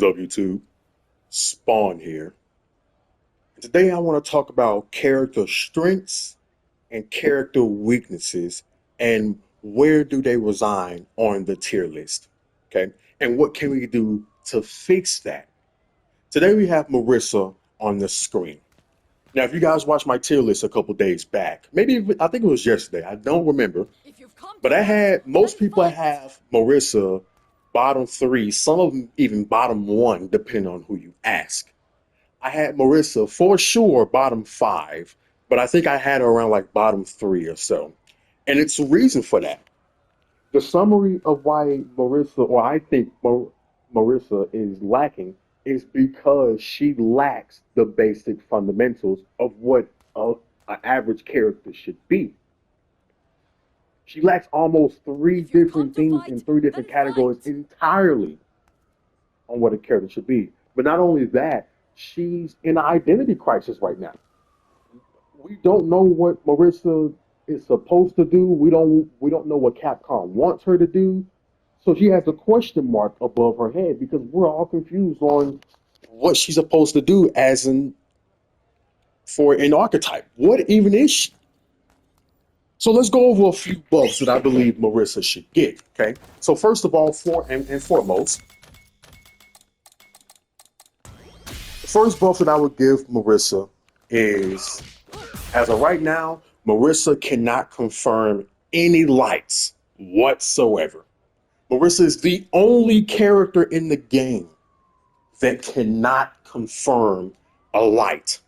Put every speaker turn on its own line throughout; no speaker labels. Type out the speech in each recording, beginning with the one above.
Up YouTube, Spawn here. Today I want to talk about character strengths and character weaknesses and where do they resign on the tier list. Okay. And what can we do to fix that? Today we have Marisa on the screen. Now, if you guys watched my tier list a couple days back, maybe I think it was yesterday, I don't remember, but I had most people have Marisa bottom three, some of them even bottom one, depending on who you ask. I had Marisa for sure bottom five, but I think I had her around like bottom three or so. And it's a reason for that. The summary of why Marisa, or I think Marisa is lacking, is because she lacks the basic fundamentals of what an average character should be. She lacks almost three different things in three different categories entirely on what a character should be. But not only that, she's in an identity crisis right now. We don't know what Marisa is supposed to do. We don't know what Capcom wants her to do. So she has a question mark above her head because we're all confused on what she's supposed to do as an for an archetype. What even is she? So let's go over a few buffs that I believe Marisa should get. Okay. So first of all, and foremost, the first buff that I would give Marisa is, as of right now, Marisa cannot confirm any lights whatsoever. Marisa is the only character in the game that cannot confirm a light.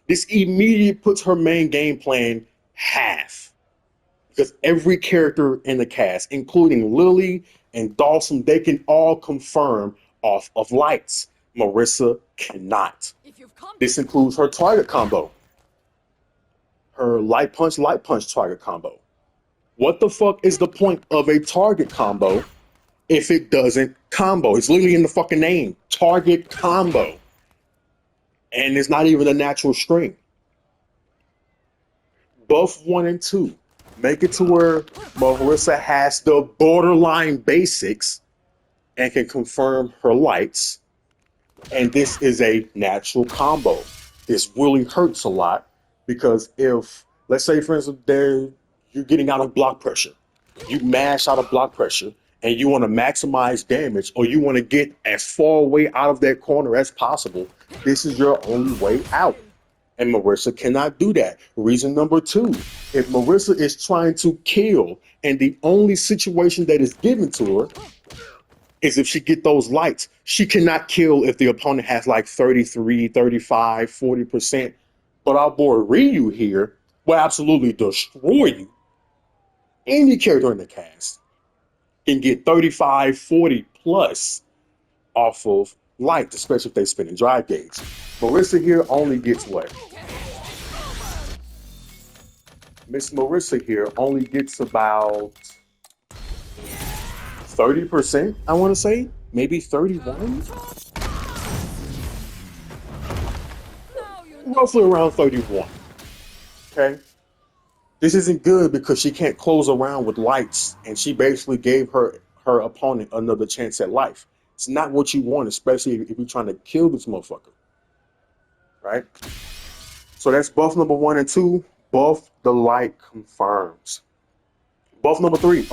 This immediately puts her main game plan half. Because every character in the cast, including Lily and Dawson, they can all confirm off of lights. Marisa cannot. This includes her target combo, her light punch target combo. What the fuck is the point of a target combo if it doesn't combo? It's literally in the fucking name, target combo. And it's not even a natural string. Buff 1 and 2 make it to where Marisa has the borderline basics and can confirm her lights. And this is a natural combo. This really hurts a lot because if, let's say, for instance, you're getting out of block pressure, you mash out of block pressure, and you want to maximize damage, or you want to get as far away out of that corner as possible, this is your only way out. And Marisa cannot do that. Reason number two, if Marisa is trying to kill, and the only situation that is given to her is if she get those lights, she cannot kill if the opponent has like 33, 35, 40%. But our boy Ryu here will absolutely destroy you. Any character in the cast can get 35, 40 plus off of light, especially if they spin in drive gauge. Marisa here only gets what? Miss Marisa here only gets about 30%, I want to say. Maybe 31? Roughly around 31. Okay? This isn't good because she can't close around with lights, and she basically gave her opponent another chance at life. It's not what you want, especially if you're trying to kill this motherfucker. Right? So that's buff number 1 and 2. Buff the light confirms. Buff number 3.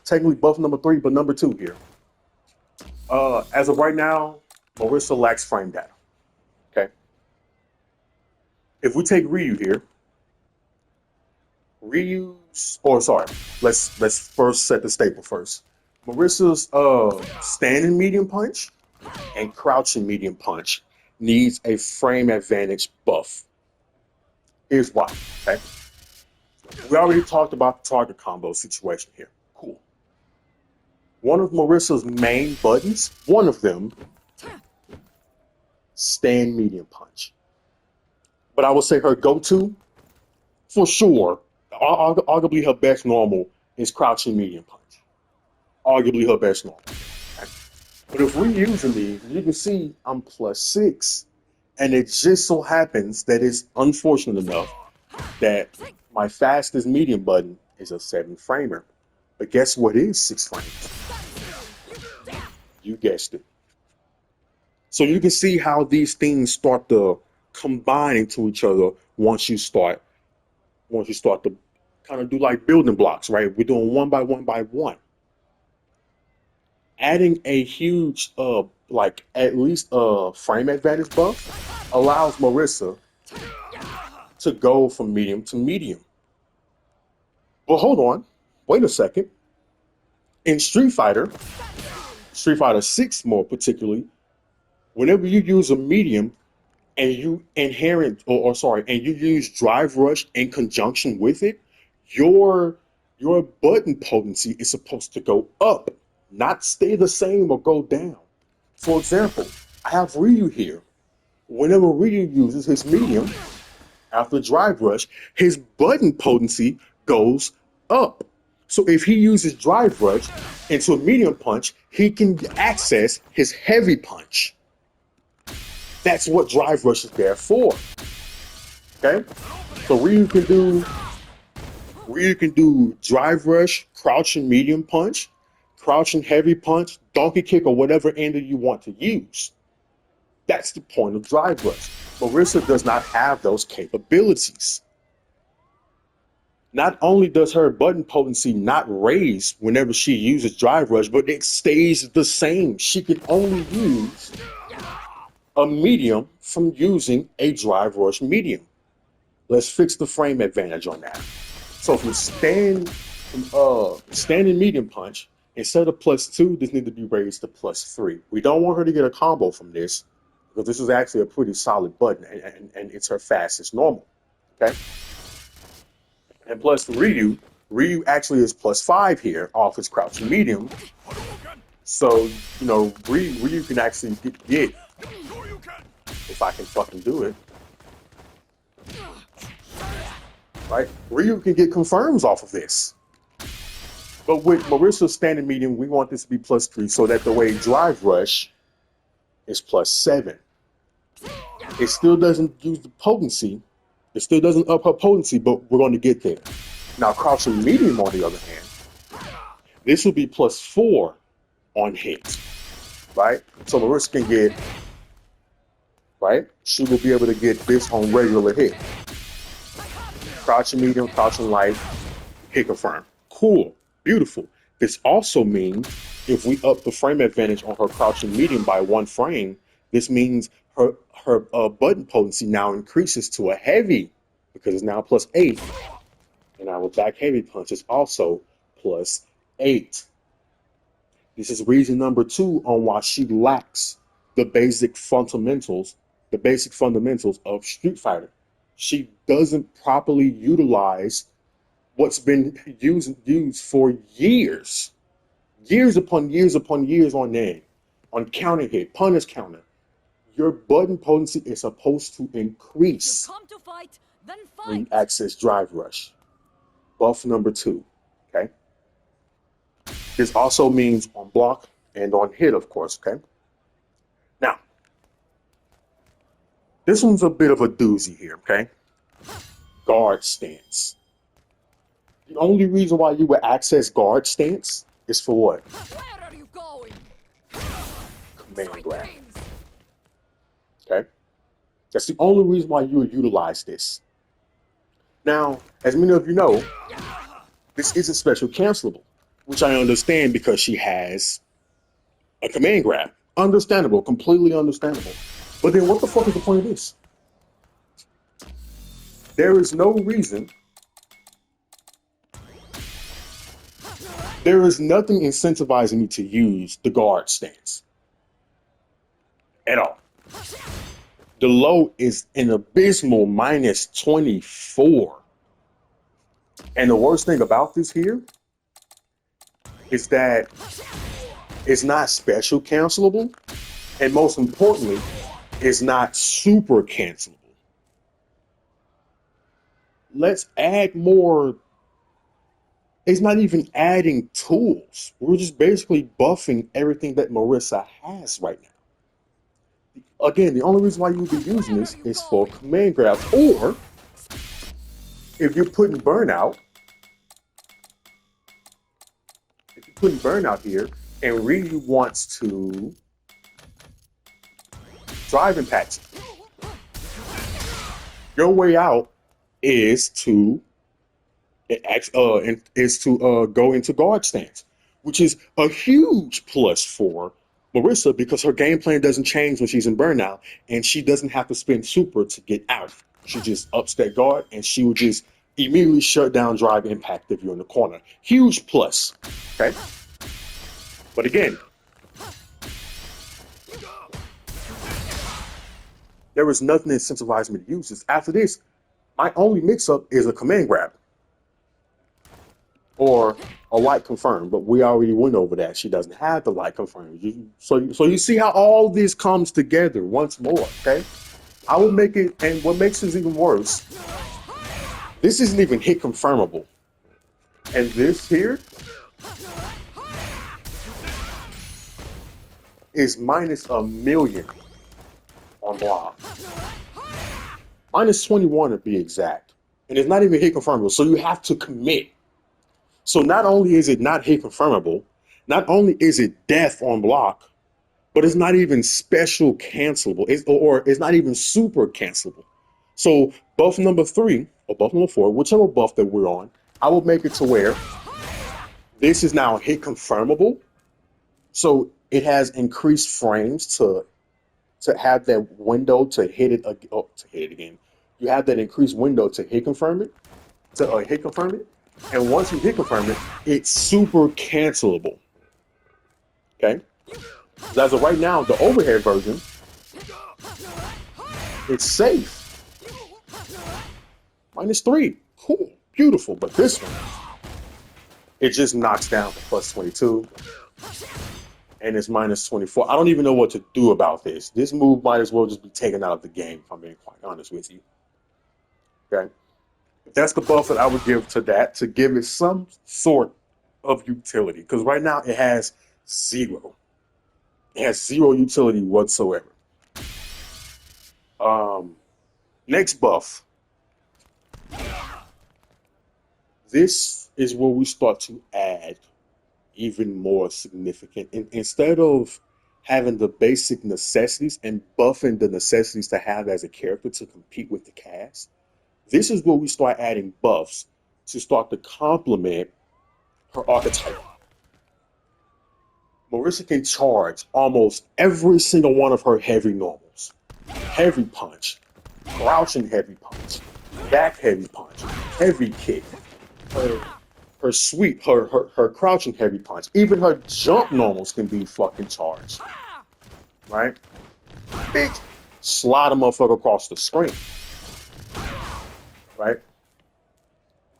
Technically buff number 3, but number 2 here. As of right now, Marisa lacks frame data. Okay. If we take Ryu here, let's first set the staple first. Marisa's standing medium punch and crouching medium punch needs a frame advantage buff. Here's why. Okay. We already talked about the target combo situation here. Cool. One of Marisa's main buttons, one of them, stand medium punch. But I would say her go-to, for sure, arguably her best normal, is crouching medium punch. Arguably her best normal. Okay? But if we're using these, you can see I'm +6. And it just so happens that it's unfortunate enough that my fastest medium button is a 7 framer. But guess what is 6 frames? You guessed it. So you can see how these things start to combine into each other once you start to kind of do like building blocks, right? We're doing one by one by one. Adding a huge like at least a frame advantage buff allows Marisa to go from medium to medium. Well, hold on. Wait a second. In Street Fighter 6 more particularly, whenever you use a medium and you and you use drive rush in conjunction with it, your your button potency is supposed to go up, not stay the same or go down. For example, I have Ryu here. Whenever Ryu uses his medium after drive rush, his button potency goes up. So if he uses drive rush into a medium punch, he can access his heavy punch. That's what drive rush is there for. Okay? So Ryu can do drive rush, crouching medium punch, crouching heavy punch, donkey kick, or whatever ender you want to use. That's the point of drive rush. Marisa does not have those capabilities. Not only does her button potency not raise whenever she uses drive rush, but it stays the same. She can only use a medium from using a drive rush medium. Let's fix the frame advantage on that. So from standing medium punch, instead of +2, this needs to be raised to +3. We don't want her to get a combo from this because this is actually a pretty solid button and it's her fastest normal. Okay? And plus Ryu actually is +5 here off his crouching medium. So, Ryu can actually get if I can fucking do it. Right? Ryu can get confirms off of this. But with Marisa's standing medium, we want this to be +3 so that the way drive rush is +7. It still doesn't use the potency. It still doesn't up her potency, but we're going to get there. Now, crouching medium, on the other hand, this will be +4 on hit. Right? So Marisa can get, right? She will be able to get this on regular hit. Crouching medium, crouching light, hit confirm. Cool. Beautiful. This also means if we up the frame advantage on her crouching medium by 1 frame, this means her button potency now increases to a heavy because it's now +8. And our back heavy punch is also +8. This is reason number 2 on why she lacks the basic fundamentals of Street Fighter. She doesn't properly utilize what's been used for years upon years on end, on counter hit, punish counter. Your button potency is supposed to increase when you access drive rush. Buff number 2, okay? This also means on block and on hit, of course, okay? Now, this one's a bit of a doozy here, okay? Guard stance. The only reason why you would access guard stance is for what?
Where are you going?
Command grab. Okay? That's the only reason why you would utilize this. Now, as many of you know, this isn't special cancelable, which I understand because she has a command grab. Understandable, completely understandable. But then what the fuck is the point of this? There is no reason. There is nothing incentivizing me to use the guard stance at all. The low is an abysmal -24. And the worst thing about this here is that it's not special cancelable. And most importantly, it's not super cancelable. Let's add more. It's not even adding tools. We're just basically buffing everything that Marisa has right now. Again, the only reason why you would be using this is for command grab, or if you're putting burnout here, and really wants to drive impact you, your way out is to go into guard stance, which is a huge plus for Marisa because her game plan doesn't change when she's in burnout, and she doesn't have to spend super to get out. She just ups that guard, and she will just immediately shut down drive impact if you're in the corner. Huge plus. Okay, but again, there was nothing that incentivized me to use this. After this, my only mix-up is a command grab or a light confirm, but we already went over that. She doesn't have the light confirm. So you see how all this comes together once more, okay? I would make it, and what makes this even worse, this isn't even hit confirmable. And this here is minus a million on block. Minus 21 to be exact. And it's not even hit confirmable, so you have to commit. So not only is it not hit confirmable, not only is it death on block, but it's not even special cancelable, or it's not even super cancelable. So buff number 3 or buff number 4, whichever buff that we're on, I will make it to where this is now hit confirmable. So it has increased frames to have that window to hit it again. You have that increased window to hit confirm it, and once you hit confirm it, it's super cancelable. Okay. As of right now, the overhead version, it's safe. Minus 3. Cool. Beautiful. But this one, it just knocks down to plus 22. And it's minus 24. I don't even know what to do about this. This move might as well just be taken out of the game, if I'm being quite honest with you. Okay. That's the buff that I would give to that, to give it some sort of utility. Because right now it has 0. It has 0 utility whatsoever. Next buff. This is where we start to add even more significant. Instead of having the basic necessities and buffing the necessities to have as a character to compete with the cast, this is where we start adding buffs to start to complement her archetype. Marisa can charge almost every single one of her heavy normals. Heavy punch, crouching heavy punch, back heavy punch, heavy kick, her sweep, her crouching heavy punch. Even her jump normals can be fucking charged. Right? Big slide a motherfucker across the screen. Right?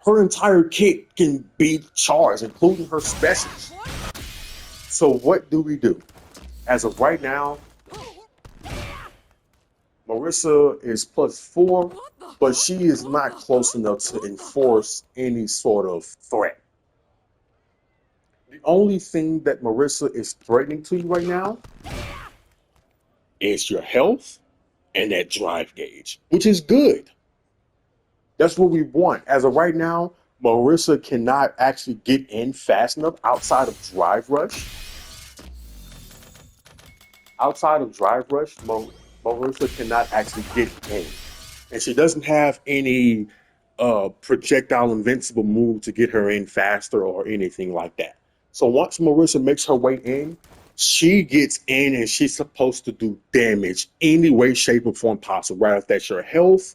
Her entire kit can be charged, including her specials. So what do we do? As of right now, Marisa is plus 4, but she is not close enough to enforce any sort of threat. The only thing that Marisa is threatening to you right now is your health and that drive gauge, which is good. That's what we want. As of right now, Marisa cannot actually get in fast enough outside of drive rush. Outside of drive rush, Marisa cannot actually get in. And she doesn't have any projectile invincible move to get her in faster or anything like that. So once Marisa makes her way in, she gets in and she's supposed to do damage any way, shape, or form possible, whether that's your health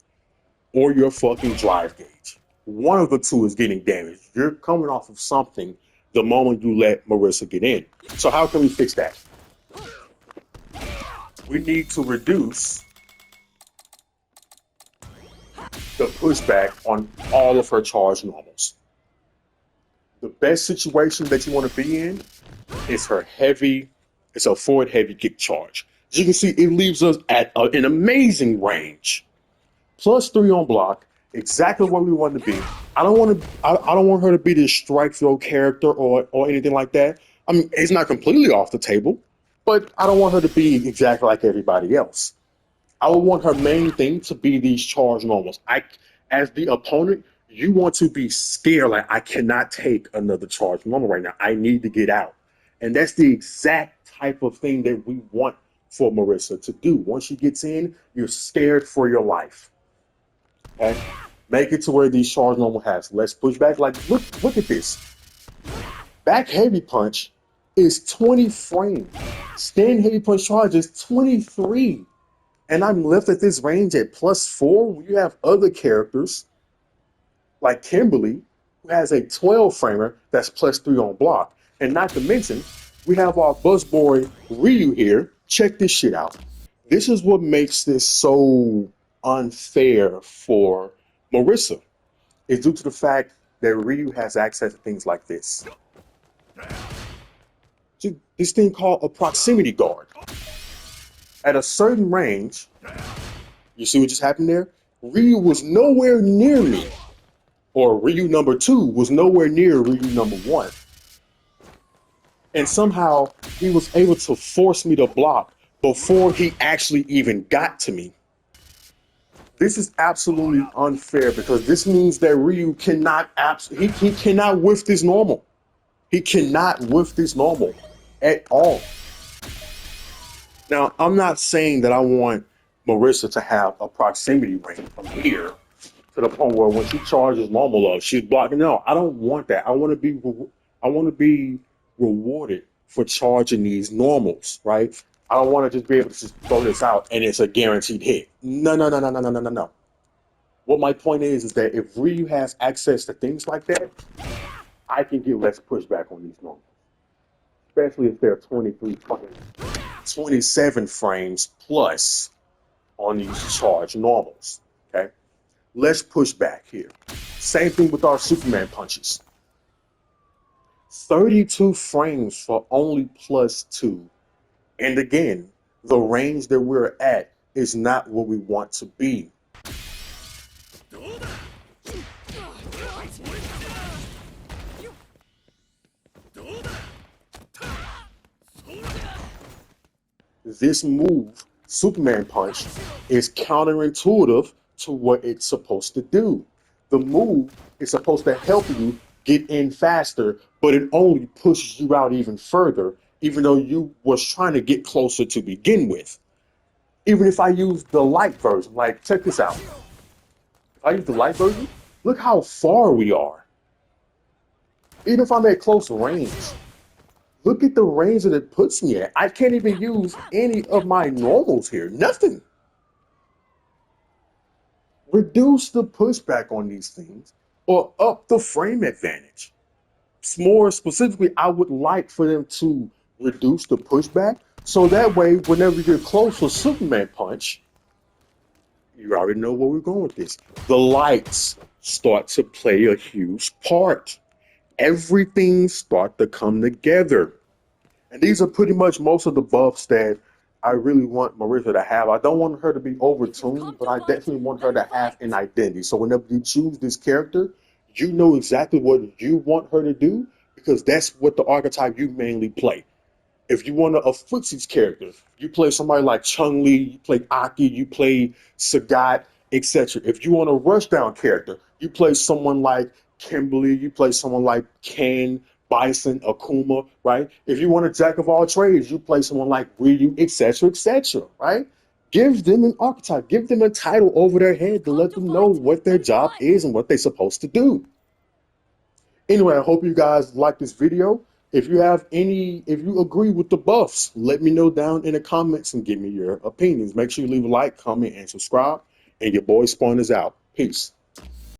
or your fucking drive gauge. One of the two is getting damaged. You're coming off of something the moment you let Marisa get in. So how can we fix that? We need to reduce the pushback on all of her charge normals. The best situation that you want to be in is her forward heavy kick charge. As you can see, it leaves us at an amazing range. Plus 3 on block, exactly where we want to be. I don't want her to be this strike throw character or anything like that. I mean, it's not completely off the table, but I don't want her to be exactly like everybody else. I would want her main thing to be these charge normals. As the opponent, you want to be scared, like I cannot take another charge normal right now. I need to get out. And that's the exact type of thing that we want for Marisa to do. Once she gets in, you're scared for your life. Okay? Make it to where these charge normal has less pushback. Like, look at this. Back heavy punch is 20 frames. Stand heavy punch charge is 23. And I'm left at this range at +4 when you have other characters like Kimberly, who has a 12 framer that's +3 on block. And not to mention, we have our busboy Ryu here. Check this shit out. This is what makes this so unfair for Marisa. It's due to the fact that Ryu has access to things like this. This thing called a proximity guard. At a certain range, you see what just happened there? Ryu was nowhere near me. Or Ryu number 2 was nowhere near Ryu number 1. And somehow he was able to force me to block before he actually even got to me. This is absolutely unfair because this means that Ryu cannot he cannot whiff this normal. He cannot whiff this normal at all. Now, I'm not saying that I want Marisa to have a proximity range from here to the point where when she charges normal up, she's blocking. No, I don't want that. I want to be rewarded for charging these normals, right? I don't want to just be able to just throw this out and it's a guaranteed hit. No, no, no, no, no, no, no, no, no. What my point is that if Ryu has access to things like that, I can get less pushback on these normals, especially if they're 23 frames, 27 frames plus on these charge normals. Okay. Let's push back here. Same thing with our Superman punches. 32 frames for only +2. And again, the range that we're at is not what we want to be. This move, Superman punch, is counterintuitive to what it's supposed to do. The move is supposed to help you get in faster, but it only pushes you out even further, even though you was trying to get closer to begin with. Even if I use the light version, like check this out. If I use the light version, look how far we are. Even if I'm at close range, look at the range that it puts me at. I can't even use any of my normals here, nothing. Reduce the pushback on these things or up the frame advantage. More specifically, I would like for them to reduce the pushback so that way, whenever you're close to Superman punch, you already know where we're going with this. The lights start to play a huge part. Everything start to come together. And these are pretty much most of the buffs that I really want Marisa to have. I don't want her to be overtuned, but I definitely want her to have an identity. So whenever you choose this character, you know exactly what you want her to do because that's what the archetype you mainly play. If you want a footsies character, you play somebody like Chun-Li, you play Aki, you play Sagat, etc. If you want a rushdown character, you play someone like Kimberly, you play someone like Ken, Bison, Akuma, right? If you want a jack of all trades, you play someone like Ryu, etc., right? Give them an archetype, give them a title over their head to let them know what their job is and what they're supposed to do. Anyway, I hope you guys like this video. If you agree with the buffs, let me know down in the comments and give me your opinions. Make sure you leave a like, comment, and subscribe. And your boy Spawn is out. Peace.